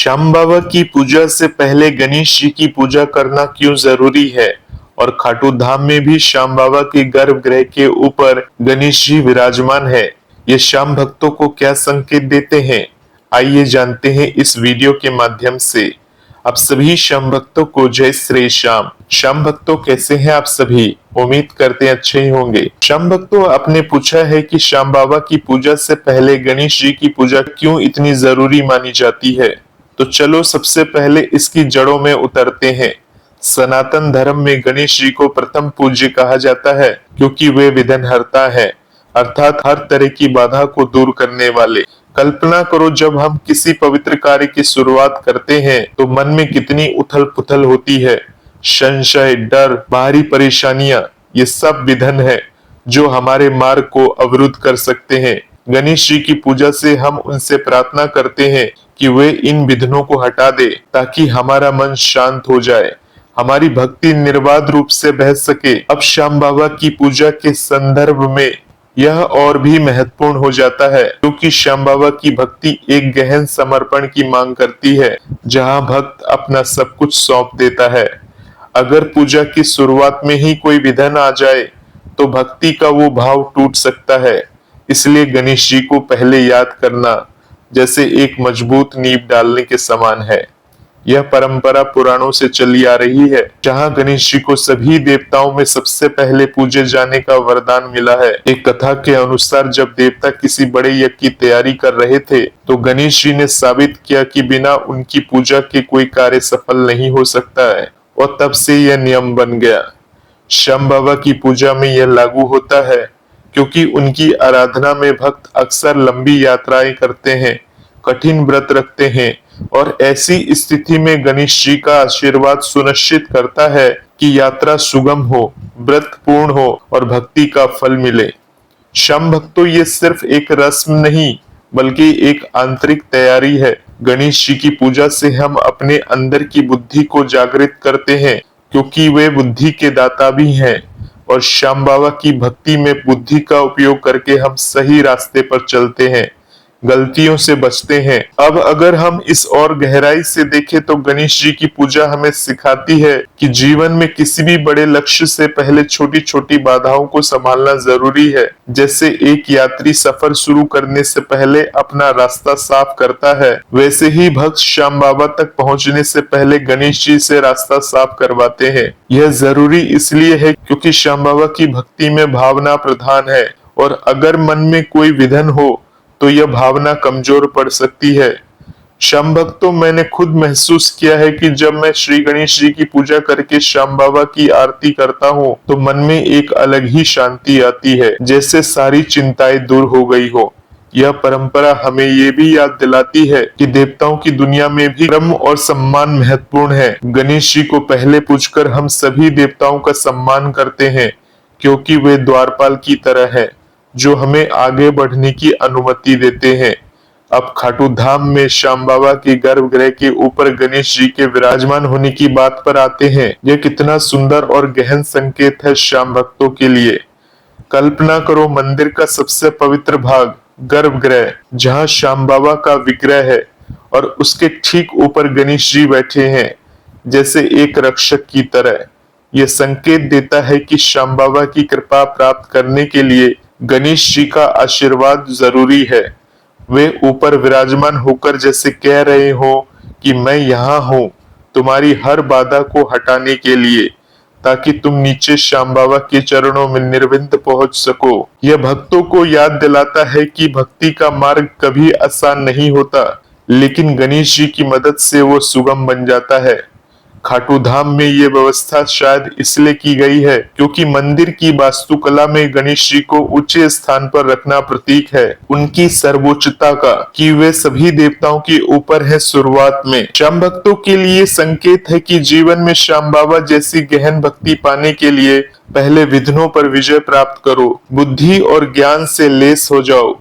श्याम बाबा की पूजा से पहले गणेश जी की पूजा करना क्यों जरूरी है और खाटू धाम में भी श्याम बाबा के गर्भगृह के ऊपर गणेश जी विराजमान है। ये श्याम भक्तों को क्या संकेत देते हैं, आइए जानते हैं इस वीडियो के माध्यम से। आप सभी श्याम भक्तों को जय श्री श्याम। श्याम भक्तों कैसे हैं आप सभी, उम्मीद करते हैं अच्छे ही होंगे। श्याम भक्तों, आपने पूछा है कि श्याम बाबा की पूजा से पहले गणेश जी की पूजा क्यों इतनी जरूरी मानी जाती है। तो चलो सबसे पहले इसकी जड़ों में उतरते हैं। सनातन धर्म में गणेश जी को प्रथम पूज्य कहा जाता है क्योंकि वे विघ्नहर्ता है, अर्थात हर तरह की बाधा को दूर करने वाले। कल्पना करो, जब हम किसी पवित्र कार्य की शुरुआत करते हैं तो मन में कितनी उथल पुथल होती है। संशय, डर, बाहरी परेशानियां, ये सब विघ्न है जो हमारे मार्ग को अवरुद्ध कर सकते हैं। गणेश जी की पूजा से हम उनसे प्रार्थना करते हैं कि वे इन विघ्नों को हटा दे ताकि हमारा मन शांत हो जाए, हमारी भक्ति निर्बाध रूप से बह सके। अब श्याम बाबा की पूजा के संदर्भ में यह और भी महत्वपूर्ण हो जाता है क्योंकि श्याम बाबा की भक्ति एक गहन समर्पण की मांग करती है, जहां भक्त अपना सब कुछ सौंप देता है। अगर पूजा की शुरुआत में ही कोई विघ्न आ जाए तो भक्ति का वो भाव टूट सकता है। इसलिए गणेश जी को पहले याद करना जैसे एक मजबूत नींव डालने के समान है। यह परंपरा पुराणों से चली आ रही है, जहां गणेश जी को सभी देवताओं में सबसे पहले पूजे जाने का वरदान मिला है। एक कथा के अनुसार जब देवता किसी बड़े यज्ञ की तैयारी कर रहे थे तो गणेश जी ने साबित किया कि बिना उनकी पूजा के कोई कार्य सफल नहीं हो सकता है, और तब से यह नियम बन गया। श्याम बाबा की पूजा में यह लागू होता है क्योंकि उनकी आराधना में भक्त अक्सर लंबी यात्राएं करते हैं, कठिन व्रत रखते हैं, और ऐसी स्थिति में गणेश जी का आशीर्वाद सुनिश्चित करता है कि यात्रा सुगम हो, व्रत पूर्ण हो और भक्ति का फल मिले। श्याम भक्तों, ये सिर्फ एक रस्म नहीं बल्कि एक आंतरिक तैयारी है। गणेश जी की पूजा से हम अपने अंदर की बुद्धि को जागृत करते हैं क्योंकि वे बुद्धि के दाता भी हैं, और श्याम बाबा की भक्ति में बुद्धि का उपयोग करके हम सही रास्ते पर चलते हैं, गलतियों से बचते हैं। अब अगर हम इस और गहराई से देखें तो गणेश जी की पूजा हमें सिखाती है कि जीवन में किसी भी बड़े लक्ष्य से पहले छोटी छोटी बाधाओं को संभालना जरूरी है। जैसे एक यात्री सफर शुरू करने से पहले अपना रास्ता साफ करता है, वैसे ही भक्त श्याम बाबा तक पहुंचने से पहले गणेश जी से रास्ता साफ करवाते हैं। यह जरूरी इसलिए है क्योंकि श्याम बाबा की भक्ति में भावना प्रधान है, और अगर मन में कोई विघ्न हो तो यह भावना कमजोर पड़ सकती है। श्याम भक्तों, मैंने खुद महसूस किया है कि जब मैं श्री गणेश जी की पूजा करके श्याम बाबा की आरती करता हूँ तो मन में एक अलग ही शांति आती है, जैसे सारी चिंताएं दूर हो गई हो। यह परंपरा हमें ये भी याद दिलाती है कि देवताओं की दुनिया में भी क्रम और सम्मान महत्वपूर्ण है। गणेश जी को पहले पूजकर हम सभी देवताओं का सम्मान करते हैं क्योंकि वे द्वारपाल की तरह है जो हमें आगे बढ़ने की अनुमति देते हैं। अब खाटू धाम में श्याम बाबा के गर्भगृह के ऊपर गणेश जी के विराजमान होने की बात पर आते हैं। यह कितना सुंदर और गहन संकेत है श्याम भक्तों के लिए। कल्पना करो, मंदिर का सबसे पवित्र भाग गर्भगृह, जहां श्याम बाबा का विग्रह है और उसके ठीक ऊपर गणेश जी बैठे हैं जैसे एक रक्षक की तरह। यह संकेत देता है कि श्याम बाबा की कृपा प्राप्त करने के लिए गणेश जी का आशीर्वाद जरूरी है। वे ऊपर विराजमान होकर जैसे कह रहे हो कि मैं यहाँ हूँ तुम्हारी हर बाधा को हटाने के लिए, ताकि तुम नीचे श्याम बाबा के चरणों में निर्विघ्न पहुंच सको। यह भक्तों को याद दिलाता है कि भक्ति का मार्ग कभी आसान नहीं होता, लेकिन गणेश जी की मदद से वो सुगम बन जाता है। खाटू धाम में ये व्यवस्था शायद इसलिए की गई है क्योंकि मंदिर की वास्तुकला में गणेश जी को ऊंचे स्थान पर रखना प्रतीक है उनकी सर्वोच्चता का, कि वे सभी देवताओं के ऊपर है शुरुआत में। श्याम भक्तों के लिए संकेत है कि जीवन में श्याम बाबा जैसी गहन भक्ति पाने के लिए पहले विघ्नों पर विजय प्राप्त करो, बुद्धि और ज्ञान से लेस हो जाओ।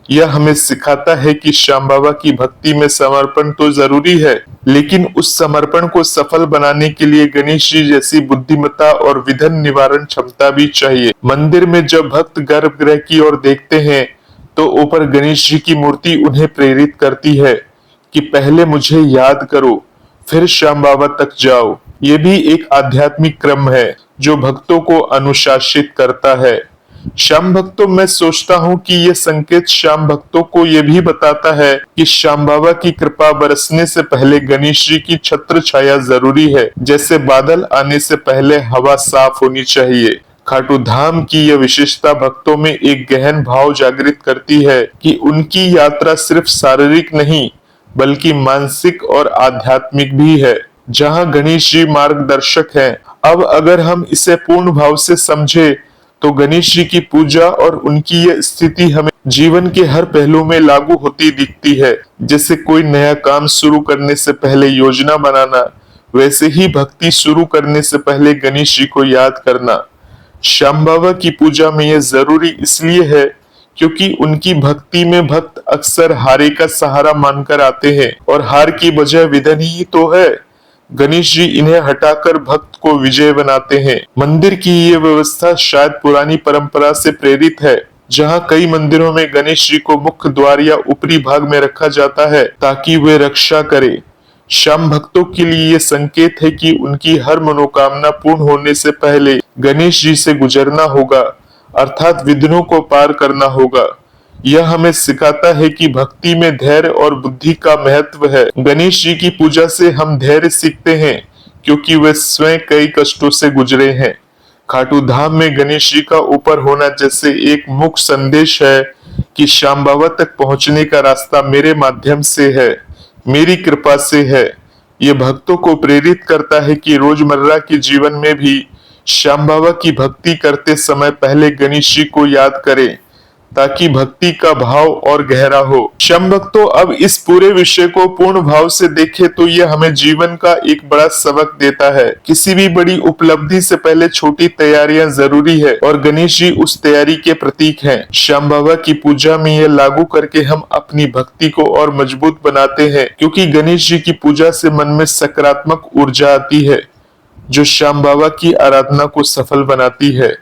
यह हमें सिखाता है कि श्याम बाबा की भक्ति में समर्पण तो जरूरी है, लेकिन उस समर्पण को सफल बनाने के लिए गणेश जी जैसी बुद्धिमत्ता और विघ्न निवारण क्षमता भी चाहिए। मंदिर में जब भक्त गर्भगृह की ओर देखते हैं तो ऊपर गणेश जी की मूर्ति उन्हें प्रेरित करती है कि पहले मुझे याद करो, फिर श्याम बाबा तक जाओ। ये भी एक आध्यात्मिक क्रम है जो भक्तों को अनुशासित करता है। श्याम भक्तों, मैं सोचता हूँ कि ये संकेत श्याम भक्तों को ये भी बताता है कि श्याम बाबा की कृपा बरसने से पहले गणेश जी की छत्र छाया जरूरी है, जैसे बादल आने से पहले हवा साफ होनी चाहिए। खाटू धाम की यह विशेषता भक्तों में एक गहन भाव जागृत करती है कि उनकी यात्रा सिर्फ शारीरिक नहीं बल्कि मानसिक और आध्यात्मिक भी है, जहां गणेश जी मार्गदर्शक हैं। अब अगर हम इसे पूर्ण भाव से समझे तो गणेश जी की पूजा और उनकी यह स्थिति हमें जीवन के हर पहलू में लागू होती दिखती है। जैसे कोई नया काम शुरू करने से पहले योजना बनाना, वैसे ही भक्ति शुरू करने से पहले गणेश जी को याद करना। श्याम बाबा की पूजा में यह जरूरी इसलिए है क्योंकि उनकी भक्ति में भक्त अक्सर हारे का सहारा मानकर आते हैं और हार की बजाय विधन ही तो है। गणेश जी इन्हें हटाकर भक्त को विजय बनाते हैं। मंदिर की ये व्यवस्था शायद पुरानी परंपरा से प्रेरित है, जहाँ कई मंदिरों में गणेश जी को मुख्य द्वार या ऊपरी भाग में रखा जाता है ताकि वे रक्षा करे। श्याम भक्तों के लिए ये संकेत है कि उनकी हर मनोकामना पूर्ण होने से पहले गणेश जी से गुजरना होगा, अर्थात विघ्नों को पार करना होगा। यह हमें सिखाता है कि भक्ति में धैर्य और बुद्धि का महत्व है। गणेश जी की पूजा से हम धैर्य सीखते हैं क्योंकि वे स्वयं कई कष्टों से गुजरे हैं। खाटू धाम में गणेश जी का ऊपर होना जैसे एक मुख्य संदेश है कि श्याम बाबा तक पहुंचने का रास्ता मेरे माध्यम से है, मेरी कृपा से है। ये भक्तों को प्रेरित करता है कि रोजमर्रा के जीवन में भी श्याम बाबा की भक्ति करते समय पहले गणेश जी को याद करें ताकि भक्ति का भाव और गहरा हो। श्याम भक्तों, अब इस पूरे विषय को पूर्ण भाव से देखें तो यह हमें जीवन का एक बड़ा सबक देता है। किसी भी बड़ी उपलब्धि से पहले छोटी तैयारियां जरूरी है और गणेश जी उस तैयारी के प्रतीक हैं। श्याम बाबा की पूजा में यह लागू करके हम अपनी भक्ति को और मजबूत बनाते हैं, क्योंकि गणेश जी की पूजा से मन में सकारात्मक ऊर्जा आती है जो श्याम बाबा की आराधना को सफल बनाती है।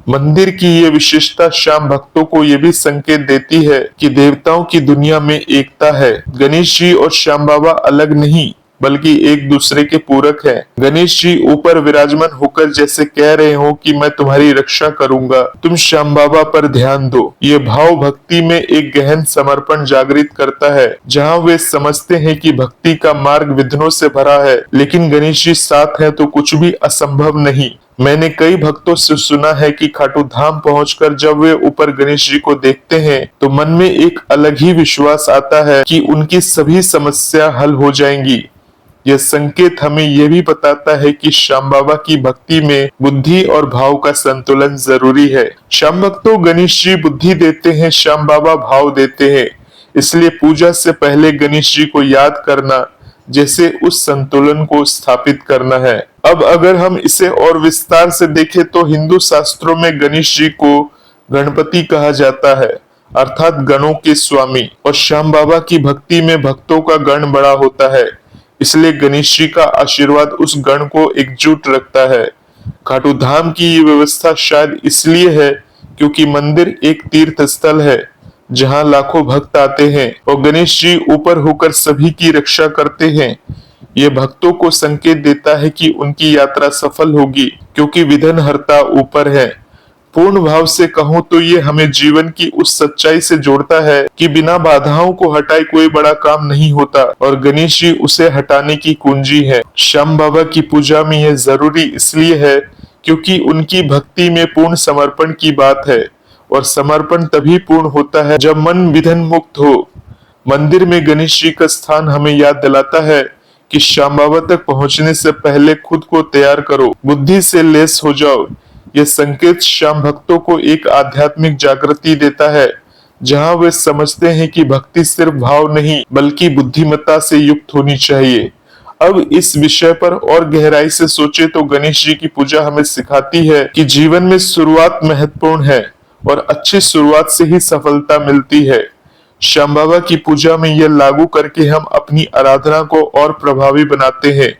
मंदिर की ये विशेषता श्याम भक्तों को ये भी संकेत देती है कि देवताओं की दुनिया में एकता है। गणेश जी और श्याम बाबा अलग नहीं बल्कि एक दूसरे के पूरक हैं। गणेश जी ऊपर विराजमान होकर जैसे कह रहे हो कि मैं तुम्हारी रक्षा करूंगा, तुम श्याम बाबा पर ध्यान दो। ये भाव भक्ति में एक गहन समर्पण जागृत करता है, जहाँ वे समझते हैं कि भक्ति का मार्ग विघ्नों से भरा है, लेकिन गणेश जी साथ हैं तो कुछ भी असंभव नहीं। मैंने कई भक्तों से सुना है कि खाटू धाम पहुंचकर जब वे ऊपर गणेश जी को देखते हैं तो मन में एक अलग ही विश्वास आता है कि उनकी सभी समस्या हल हो जाएंगी। यह संकेत हमें यह भी बताता है कि श्याम बाबा की भक्ति में बुद्धि और भाव का संतुलन जरूरी है। श्याम भक्तों, गणेश जी बुद्धि देते हैं, श्याम बाबा भाव देते हैं। इसलिए पूजा से पहले गणेश जी को याद करना जैसे उस संतुलन को स्थापित करना है। अब अगर हम इसे और विस्तार से देखें तो हिंदू शास्त्रों में गणेश जी को गणपति कहा जाता है, अर्थात गणों के स्वामी, और श्याम बाबा की भक्ति में भक्तों का गण बड़ा होता है, इसलिए गणेश जी का आशीर्वाद उस गण को एकजुट रखता है। खाटू धाम की ये व्यवस्था शायद इसलिए है क्योंकि मंदिर एक तीर्थ स्थल है जहां लाखों भक्त आते हैं और गणेश जी ऊपर होकर सभी की रक्षा करते हैं। ये भक्तों को संकेत देता है कि उनकी यात्रा सफल होगी क्योंकि विघ्नहर्ता ऊपर है। पूर्ण भाव से कहूं तो ये हमें जीवन की उस सच्चाई से जोड़ता है कि बिना बाधाओं को हटाए कोई बड़ा काम नहीं होता और गणेश जी उसे हटाने की कुंजी है। श्याम बाबा की पूजा में यह जरूरी इसलिए है क्योंकि उनकी भक्ति में पूर्ण समर्पण की बात है और समर्पण तभी पूर्ण होता है जब मन विघ्न मुक्त हो। मंदिर में गणेश जी का स्थान हमें याद दिलाता है कि श्याम बाबा तक पहुंचने से पहले खुद को तैयार करो, बुद्धि से लैस हो जाओ। यह संकेत श्याम भक्तों को एक आध्यात्मिक जागृति देता है, जहां वे समझते हैं कि भक्ति सिर्फ भाव नहीं बल्कि बुद्धिमत्ता से युक्त होनी चाहिए। अब इस विषय पर और गहराई से सोचे तो गणेश जी की पूजा हमें सिखाती है कि जीवन में शुरुआत महत्वपूर्ण है और अच्छी शुरुआत से ही सफलता मिलती है। श्याम बाबा की पूजा में यह लागू करके हम अपनी आराधना को और प्रभावी बनाते हैं।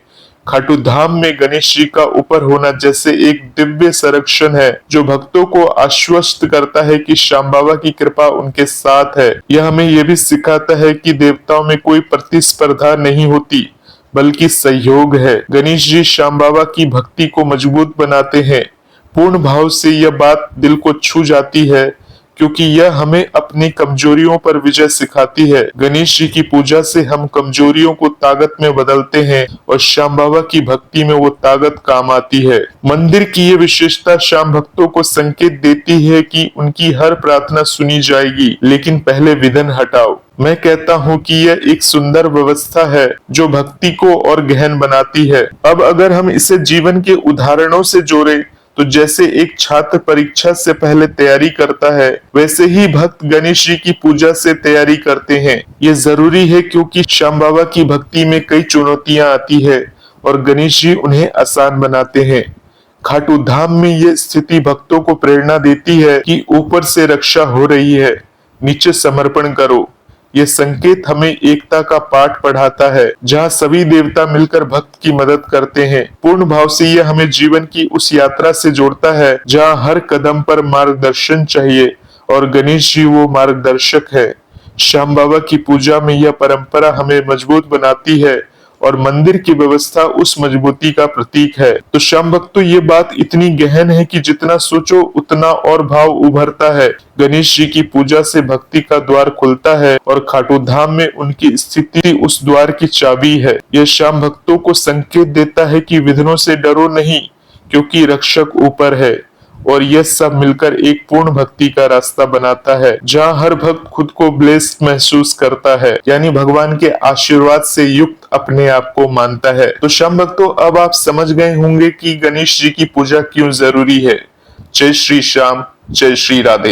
खाटू धाम में गणेश जी का ऊपर होना जैसे एक दिव्य संरक्षण है जो भक्तों को आश्वस्त करता है कि श्याम बाबा की कृपा उनके साथ है। यह हमें यह भी सिखाता है कि देवताओं में कोई प्रतिस्पर्धा नहीं होती बल्कि सहयोग है। गणेश जी श्याम बाबा की भक्ति को मजबूत बनाते हैं। पूर्ण भाव से यह बात दिल को छू जाती है क्योंकि यह हमें अपनी कमजोरियों पर विजय सिखाती है। गणेश जी की पूजा से हम कमजोरियों को ताकत में बदलते हैं और श्याम बाबा की भक्ति में वो ताकत काम आती है। मंदिर की ये विशेषता श्याम भक्तों को संकेत देती है कि उनकी हर प्रार्थना सुनी जाएगी, लेकिन पहले विघ्न हटाओ। मैं कहता हूँ कि यह एक सुंदर व्यवस्था है जो भक्ति को और गहन बनाती है। अब अगर हम इसे जीवन के उदाहरणों से जोड़े तो जैसे एक छात्र परीक्षा से पहले तैयारी करता है, वैसे ही भक्त गणेश जी की पूजा से तैयारी करते हैं। ये जरूरी है क्योंकि श्याम बाबा की भक्ति में कई चुनौतियां आती है और गणेश जी उन्हें आसान बनाते हैं। खाटू धाम में ये स्थिति भक्तों को प्रेरणा देती है कि ऊपर से रक्षा हो रही है, नीचे समर्पण करो। ये संकेत हमें एकता का पाठ पढ़ाता है जहाँ सभी देवता मिलकर भक्त की मदद करते हैं। पूर्ण भाव से यह हमें जीवन की उस यात्रा से जोड़ता है जहाँ हर कदम पर मार्गदर्शन चाहिए और गणेश जी वो मार्गदर्शक है। श्याम बाबा की पूजा में यह परंपरा हमें मजबूत बनाती है और मंदिर की व्यवस्था उस मजबूती का प्रतीक है। तो श्याम भक्तों, ये बात इतनी गहन है कि जितना सोचो उतना और भाव उभरता है। गणेश जी की पूजा से भक्ति का द्वार खुलता है और खाटू धाम में उनकी स्थिति उस द्वार की चाबी है। यह श्याम भक्तों को संकेत देता है कि विघ्नों से डरो नहीं, क्योंकि रक्षक ऊपर है। और यह सब मिलकर एक पूर्ण भक्ति का रास्ता बनाता है जहाँ हर भक्त खुद को ब्लेस्ड महसूस करता है, यानी भगवान के आशीर्वाद से युक्त अपने आप को मानता है। तो श्याम भक्तों, अब आप समझ गए होंगे कि गणेश जी की पूजा क्यों जरूरी है। जय श्री श्याम, जय श्री राधे।